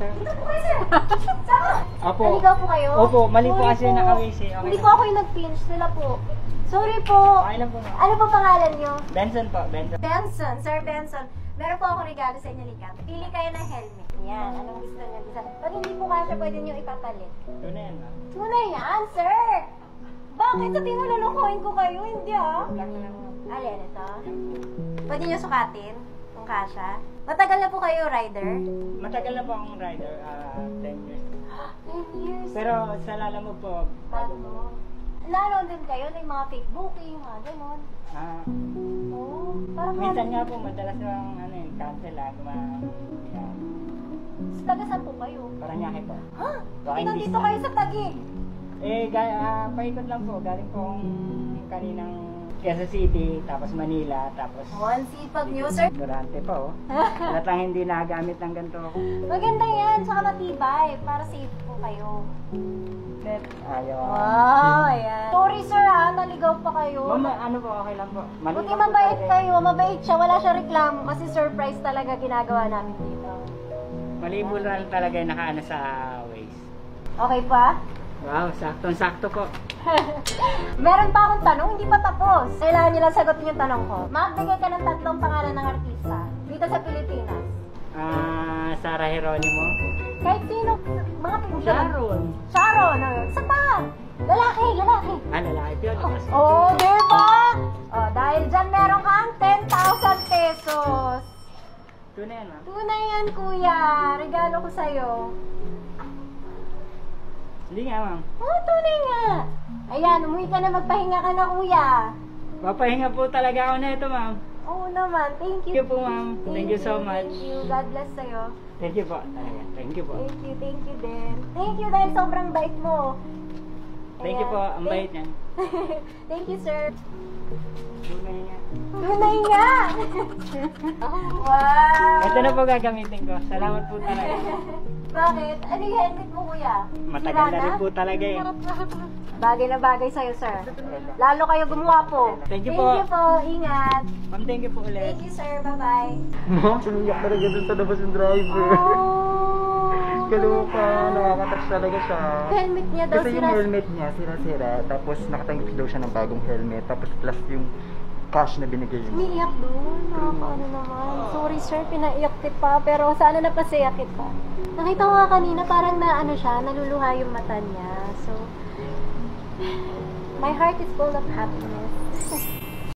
sir. Dito po kayo, sir. Sama. Opo. Naligaw po kayo? Opo, mali po Sorry kasi yung naka-waste eh. Okay Hindi lang. po ako yung nag-pinch, sila po. Sorry po. Okay lang po, ma'am. Ano po pangalan nyo? Benson po, Benson. Benson, Sir Benson. Meron po akong regalo sa inyo, Lika. Pili kayo ng helmet. Yan, anong gusto nyo? Pag hindi po kasya, pwede nyo ipapalit. Ito na yan, ma'am. Tunay yan, sir! Bakit sa tinululukuhin ko kayo? Hindi ah. Lang lang, ma'am. Alin ito? Pwede nyo sukatin kung kasya. Matagal na po kayo rider? Matagal na po akong rider, 10 years. 10 years. Pero sa lalamog po, bago po. Lalo din kayo ng mga fake booking, mga ganon. Oo. Parang Minsan nga po, madalas yung cancel yan. Taga saan po kayo? Paranaque po. Ha? Baka Hindi hindi nandito sa- kayo sa Taguig. Paikot lang po. Galing pong kaninang Quezon City, tapos Manila, tapos One sipag nyo, sir. durante pa, oh. Halatang hindi nagamit ng ganito ako. Maganda yan, saka matibay, para safe po kayo. Ayaw. Wow, ayan. Sorry sir ha, naligaw pa kayo. Ma'am, ano po, okay lang po. Mali Buti lang po mabait talaga. kayo, mabait siya, wala siya reklamo kasi surprise talaga ginagawa namin dito. Mali po lang talaga yung nakaano sa Waze. Okay pa? Wow, saktong-sakto po. Meron pa akong tanong, hindi pa tapos. Kailangan niyo lang sagutin yung tanong ko. Magbigay ka ng 3 pangalan ng artista dito sa Pilipinas. Sarah Geronimo. Kahit sino, mga Sharon. Sharon, isa pa. Lalaki. Lalaki po yun. Oh, diba? Oh, dahil dyan meron kang 10,000 pesos. Ito na yan, ma'am. Tunay yan, kuya. Regalo ko sa'yo. Hindi nga, ma'am. Oh, tunay nga. Ayan, umuwi ka na, magpahinga ka na, kuya. Papahinga po talaga ako na ito, ma'am. Oo naman, thank Thank you. you po, ma'am. Thank you so much. Thank you. God bless sa'yo. Thank you po. Talaga. Thank you po. Thank you din. Thank you dahil sobrang bait mo. Thank you po. Ang bait niyan. Thank you, sir. Tunay nga. Tunay nga! Wow! Ito na po gagamitin ko. Salamat po talaga. Bakit? Ano yung helmet mo, kuya? Matagal na Sira rin po talaga eh. Bagay na bagay sa'yo, sir. Lalo kayo gumawa po. Thank you po. Thank you po. Ingat. Ma'am, thank you po ulit. Thank you, sir. Bye-bye. Ma'am, sumiyak talaga dun sa labas yung driver. Oh! Kaloka, nakakatouch talaga siya. Helmet niya daw Kasi yung sira. helmet niya, sira-sira. Tapos nakatanggap daw siya ng bagong helmet. Tapos plus yung cash na binigay mo. Umiiyak doon. Nakakaano naman. Sorry, sir. Pinaiyak kita. Pero sana napasaya kita. Nakita ko nga kanina parang na ano siya, naluluha yung mata niya. So, my heart is full of happiness.